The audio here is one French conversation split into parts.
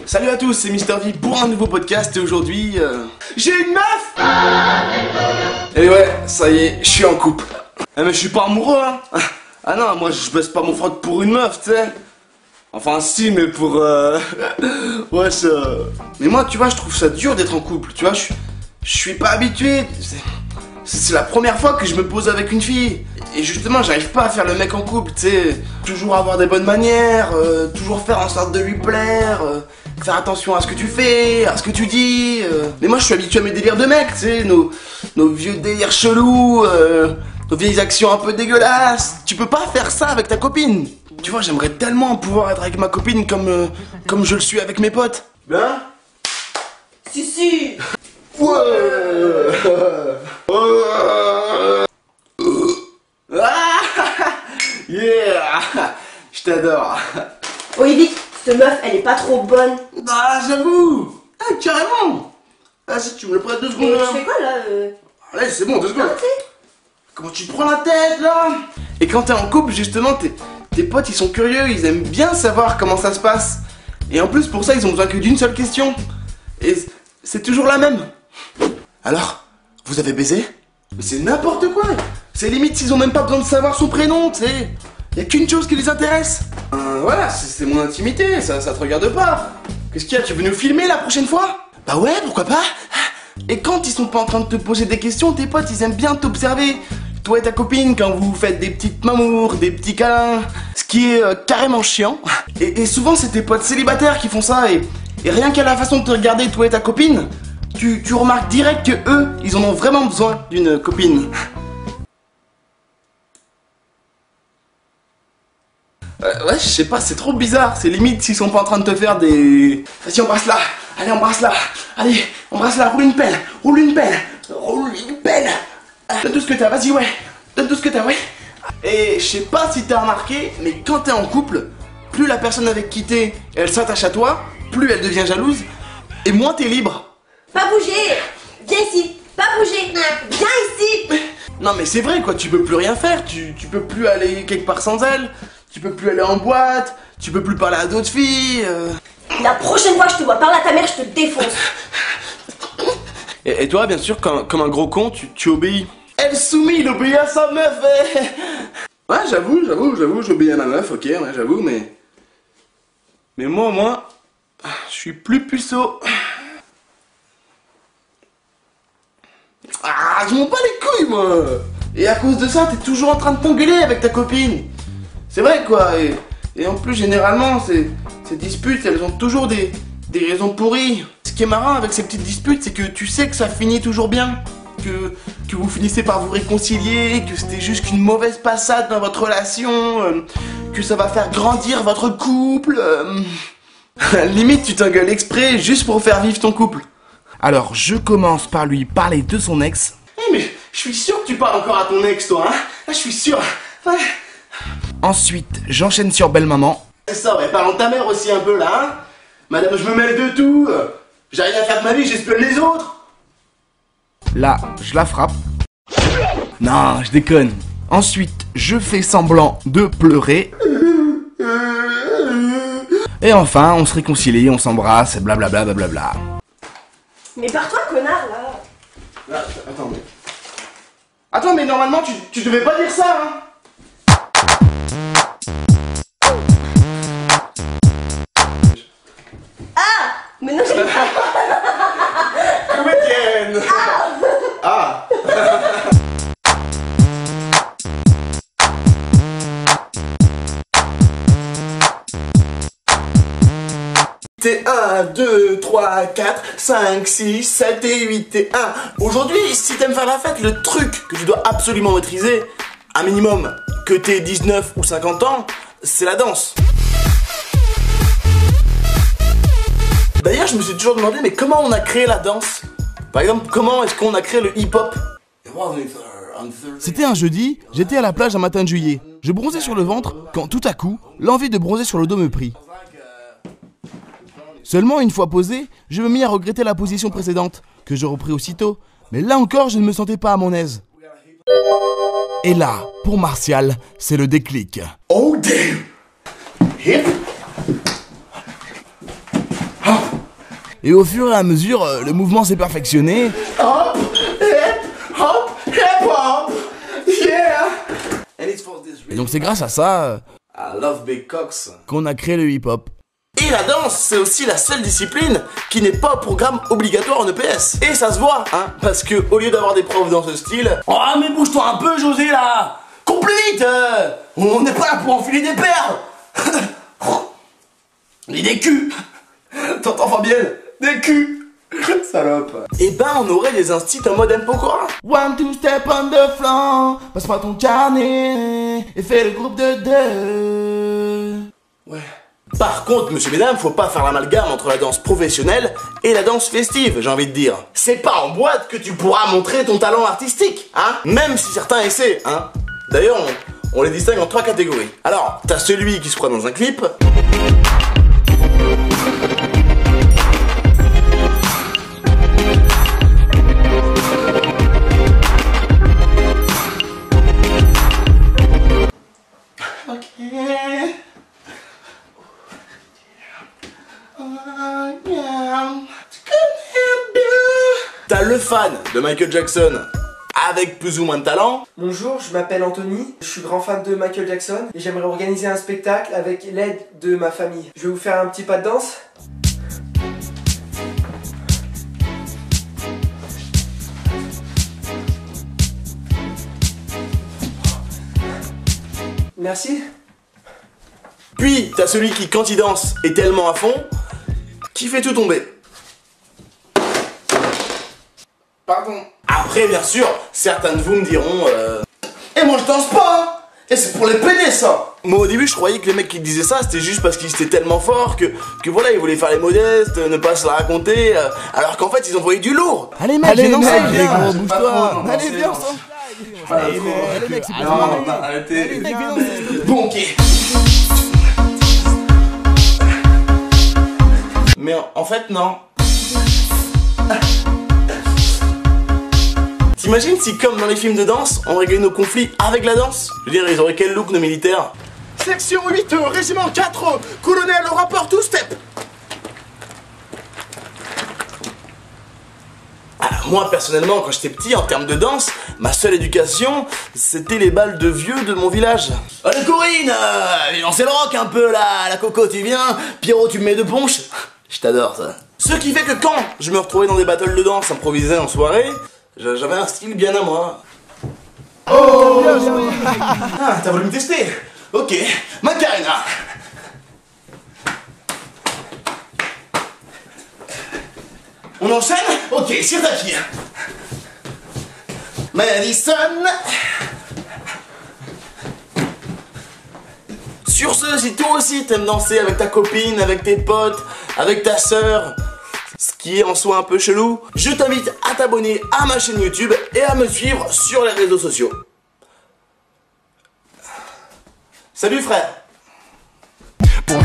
Salut à tous, c'est Mister V pour un nouveau podcast et aujourd'hui, j'ai une meuf. Et ouais, ça y est, je suis en couple. Eh mais je suis pas amoureux, hein. Ah non, moi je baisse pas mon froc pour une meuf, tu sais. Enfin si, mais pour ouais ça... Mais moi, tu vois, je trouve ça dur d'être en couple, tu vois, je suis pas habitué. C'est la première fois que je me pose avec une fille. Et justement, j'arrive pas à faire le mec en couple, tu sais. Toujours avoir des bonnes manières, toujours faire en sorte de lui plaire, faire attention à ce que tu fais, à ce que tu dis. Mais moi, je suis habitué à mes délires de mec, tu sais, nos vieux délires chelous, nos vieilles actions un peu dégueulasses. Tu peux pas faire ça avec ta copine. Tu vois, j'aimerais tellement pouvoir être avec ma copine comme je le suis avec mes potes. Ben Si. Ouais. Yeah. Je t'adore. Oh Yvick, cette meuf, elle est pas trop bonne. Bah j'avoue. Ah carrément. Ah si tu me le prêtes 2 secondes. Mais tu fais quoi là Allez c'est bon, 2 secondes. Arrêtez. Comment tu te prends la tête là? Et quand t'es en couple justement, tes potes ils sont curieux, ils aiment bien savoir comment ça se passe. Et en plus pour ça ils ont besoin que d'une seule question. Et c'est toujours la même. Alors, vous avez baisé? Mais c'est n'importe quoi. C'est limite s'ils ont même pas besoin de savoir son prénom, tu sais. Y'a qu'une chose qui les intéresse. Voilà, c'est mon intimité, ça te regarde pas. Qu'est-ce qu'il y a, tu veux nous filmer la prochaine fois? Bah ouais, pourquoi pas. Et quand ils sont pas en train de te poser des questions, tes potes ils aiment bien t'observer. Toi et ta copine, quand vous faites des petites mamours, des petits câlins, ce qui est carrément chiant. Et souvent c'est tes potes célibataires qui font ça et rien qu'à la façon de te regarder toi et ta copine, tu remarques direct que eux, ils en ont vraiment besoin d'une copine. Ouais, je sais pas, c'est trop bizarre. C'est limite s'ils sont pas en train de te faire des... Vas-y, embrasse-la. Allez, embrasse-la. Allez, embrasse-la. Roule une pelle. Roule une pelle. Roule une pelle. Donne tout ce que t'as, vas-y, ouais. Donne tout ce que t'as, ouais. Et je sais pas si t'as remarqué, mais quand t'es en couple, plus la personne avec qui t'es, elle s'attache à toi, plus elle devient jalouse, et moins t'es libre. Pas bouger. Viens ici. Pas bouger. Viens ici. Non mais c'est vrai quoi, tu peux plus rien faire, tu peux plus aller quelque part sans elle, tu peux plus aller en boîte, tu peux plus parler à d'autres filles. La prochaine fois que je te vois parler à ta mère, je te défonce. Et toi bien sûr, comme un gros con, tu obéis. Elle soumise, il obéit à sa meuf. Ouais j'avoue, j'obéis à ma meuf, ok, ouais j'avoue, mais moi au moins, je suis plus puceau. Ah, je m'en bats les couilles, moi. Et à cause de ça, t'es toujours en train de t'engueuler avec ta copine. C'est vrai, quoi. Et en plus, généralement, ces disputes, elles ont toujours des raisons pourries. Ce qui est marrant avec ces petites disputes, c'est que tu sais que ça finit toujours bien. Que vous finissez par vous réconcilier, que c'était juste qu'une mauvaise passade dans votre relation, que ça va faire grandir votre couple. Limite, tu t'engueules exprès juste pour faire vivre ton couple. Alors, je commence par lui parler de son ex. Mais je suis sûr que tu parles encore à ton ex, toi, hein. Là, je suis sûr. Ouais. Ensuite, j'enchaîne sur belle maman. C'est ça, ouais, parlons de ta mère aussi un peu, là, hein. Madame, je me mêle de tout. J'ai rien à faire de ma vie, j'espionne les autres. Là, je la frappe. Non, je déconne. Ensuite, je fais semblant de pleurer. Et enfin, on se réconcilie, on s'embrasse, blablabla, blablabla. Mais pars-toi, connard, là. Attends, mais normalement, tu devais pas dire ça, hein. Ah. Mais non, j'ai pas. Comédienne. Ah. C'est 1, 2, 3, 4, 5, 6, 7 et 8 et 1. Aujourd'hui, si t'aimes faire la fête, le truc que tu dois absolument maîtriser, un minimum, que t'aies 19 ou 50 ans, c'est la danse. D'ailleurs, je me suis toujours demandé, mais comment on a créé la danse? Par exemple, comment est-ce qu'on a créé le hip-hop? C'était un jeudi, j'étais à la plage un matin de juillet. Je bronzais sur le ventre, quand tout à coup, l'envie de bronzer sur le dos me prit. Seulement une fois posé, je me mis à regretter la position précédente, que je repris aussitôt, mais là encore je ne me sentais pas à mon aise. Et là, pour Martial, c'est le déclic. Oh damn! Hip! Ah. Et au fur et à mesure, le mouvement s'est perfectionné. Hop, hip hop, yeah. And it's for this Et donc c'est grâce à ça I love big cocks. qu'on a créé le hip-hop. Et la danse, c'est aussi la seule discipline qui n'est pas au programme obligatoire en EPS. Et ça se voit, hein, parce que au lieu d'avoir des profs dans ce style... Oh mais bouge-toi un peu José là. Complète, on n'est pas là pour enfiler des perles. Ni des culs. T'entends Fabienne? Des culs. Salope. Et ben on aurait des instits en mode Mpokora. 1, 2, step on the floor. Passe-moi ton carnet et fais le groupe de deux. Ouais. Par contre, monsieur, mesdames, faut pas faire l'amalgame entre la danse professionnelle et la danse festive, j'ai envie de dire. C'est pas en boîte que tu pourras montrer ton talent artistique, hein. Même si certains essaient, hein. D'ailleurs, on les distingue en 3 catégories. Alors, t'as celui qui se croit dans un clip. T'as le fan de Michael Jackson avec plus ou moins de talent. Bonjour, je m'appelle Anthony, je suis grand fan de Michael Jackson et j'aimerais organiser un spectacle avec l'aide de ma famille. Je vais vous faire un petit pas de danse. Merci. Puis t'as celui qui, quand il danse, est tellement à fond qui fait tout tomber. Pardon. Après, bien sûr, certains de vous me diront et moi je danse pas hein. Et c'est pour les PD ça. Moi au début je croyais que les mecs qui disaient ça c'était juste parce qu'ils étaient tellement forts que voilà ils voulaient faire les modestes, ne pas se la raconter, alors qu'en fait ils envoyaient du lourd. Allez mec, Allez, viens, mec, gros, j'ai bouge-toi. pas Allez, trop viens, dansé, on s'en Allez mec, c'est pas non, arrêtez. Allez mec, viens, Bon ok. Mais en fait non. T'imagines si comme dans les films de danse, on réglait nos conflits avec la danse? Je veux dire, ils auraient quel look nos militaires? Section 8, régiment 4, colonel au rapport tout step. Alors, moi personnellement, quand j'étais petit, en termes de danse, ma seule éducation, c'était les balles de vieux de mon village. Allez Corinne, viens lancer le rock un peu là, la Coco tu viens, Pierrot tu me mets de punch. Je t'adore ça. Ce qui fait que quand je me retrouvais dans des battles de danse improvisés en soirée, j'avais un style bien à moi. Oh, ah, t'as voulu me tester? Ok, Macarena. On enchaîne? Ok, c'est qui? Madison. Sur ce, si toi aussi t'aimes danser avec ta copine, avec tes potes, avec ta sœur, ce qui est en soi un peu chelou, je t'invite à t'abonner à ma chaîne YouTube et à me suivre sur les réseaux sociaux. Salut frère. Salut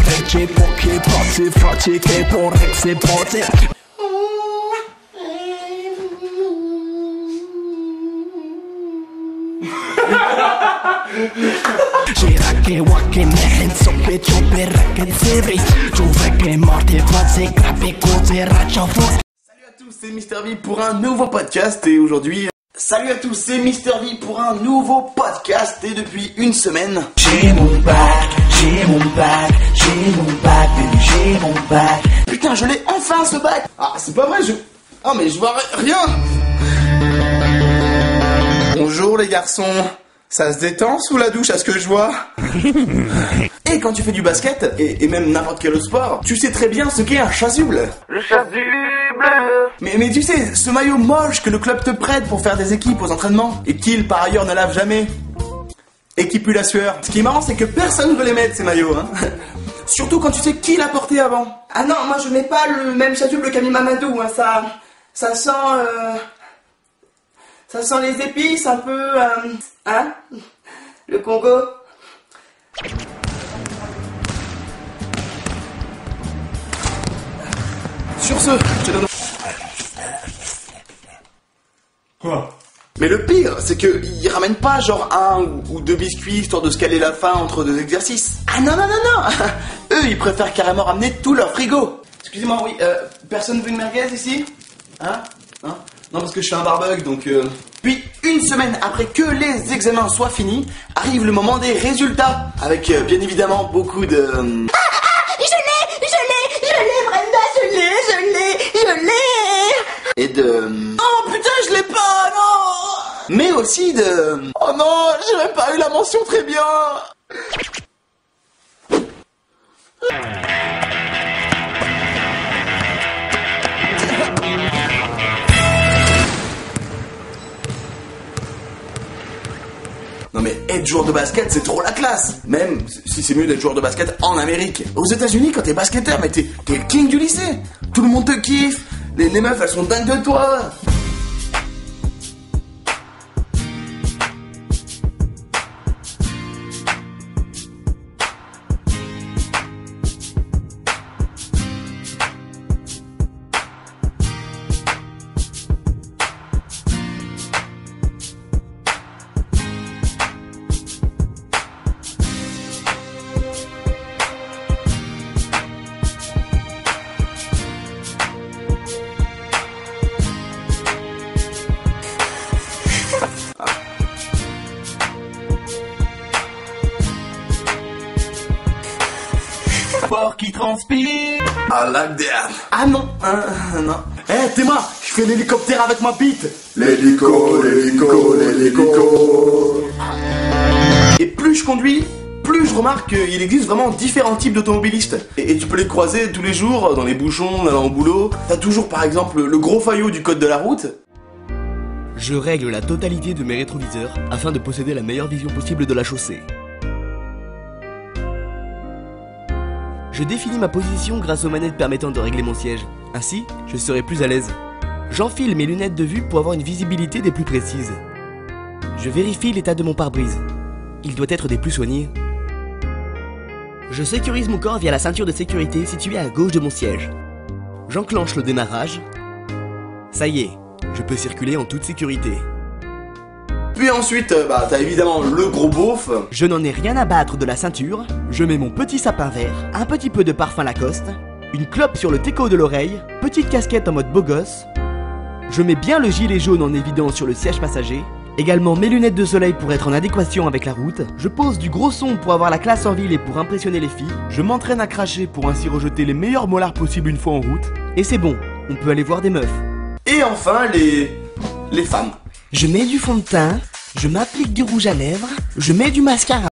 à tous, c'est Mister V pour un nouveau podcast et aujourd'hui... Salut à tous, c'est Mister V pour un nouveau podcast et depuis une semaine... J'ai mon bac, baby, j'ai mon bac. Putain, je l'ai enfin ce bac. Ah, c'est pas vrai, Ah mais je vois rien. Bonjour les garçons. Ça se détend sous la douche à ce que je vois. Et quand tu fais du basket, et même n'importe quel autre sport, tu sais très bien ce qu'est un chasuble. Le chasuble. Mais tu sais, ce maillot moche que le club te prête pour faire des équipes aux entraînements, et qu'il par ailleurs ne lave jamais. Et qui pue la sueur. Ce qui est marrant, c'est que personne ne veut les mettre ces maillots, hein. Surtout quand tu sais qui l'a porté avant. Ah non, moi je mets pas le même chasuble qu'Ami Mamadou, hein. Ça sent... Ça sent les épices, un peu... hein? Le Congo. Sur ce, je te donne... Quoi? Mais le pire, c'est qu'ils ramènent pas genre 1 ou 2 biscuits histoire de se caler la faim entre 2 exercices. Ah non, non, non, non. Eux, ils préfèrent carrément ramener tout leur frigo. Excusez-moi, oui, personne veut une merguez ici? Hein? Hein? Non, parce que je suis un barbug, donc Puis, une semaine après que les examens soient finis, arrive le moment des résultats, avec bien évidemment beaucoup de... Je l'ai, Brenda, je l'ai. Et de... Oh putain, je l'ai pas, non! Mais aussi de... Oh non, j'ai même pas eu la mention très bien! Non mais être joueur de basket, c'est trop la classe. Même si c'est mieux d'être joueur de basket en Amérique. Aux États-Unis, quand t'es basketteur, mais t'es le king du lycée. Tout le monde te kiffe. Les meufs, elles sont dingues de toi. Sport qui transpire. I like that. Ah non, non. Eh Théma, je fais l'hélicoptère avec ma bite. L'hélico. Et plus je conduis, plus je remarque qu'il existe vraiment différents types d'automobilistes. Et tu peux les croiser tous les jours, dans les bouchons, dans le boulot. T'as toujours par exemple le gros faillot du code de la route. Je règle la totalité de mes rétroviseurs afin de posséder la meilleure vision possible de la chaussée. Je définis ma position grâce aux manettes permettant de régler mon siège. Ainsi, je serai plus à l'aise. J'enfile mes lunettes de vue pour avoir une visibilité des plus précises. Je vérifie l'état de mon pare-brise. Il doit être des plus soignés. Je sécurise mon corps via la ceinture de sécurité située à gauche de mon siège. J'enclenche le démarrage. Ça y est, je peux circuler en toute sécurité. Puis ensuite, t'as évidemment le gros beauf. Je n'en ai rien à battre de la ceinture. Je mets mon petit sapin vert, un petit peu de parfum Lacoste, une clope sur le teco de l'oreille, petite casquette en mode beau gosse. Je mets bien le gilet jaune en évidence sur le siège passager. Également mes lunettes de soleil pour être en adéquation avec la route. Je pose du gros son pour avoir la classe en ville et pour impressionner les filles. Je m'entraîne à cracher pour ainsi rejeter les meilleurs molars possibles une fois en route. Et c'est bon, on peut aller voir des meufs. Et enfin, les femmes. Je mets du fond de teint, je m'applique du rouge à lèvres, je mets du mascara.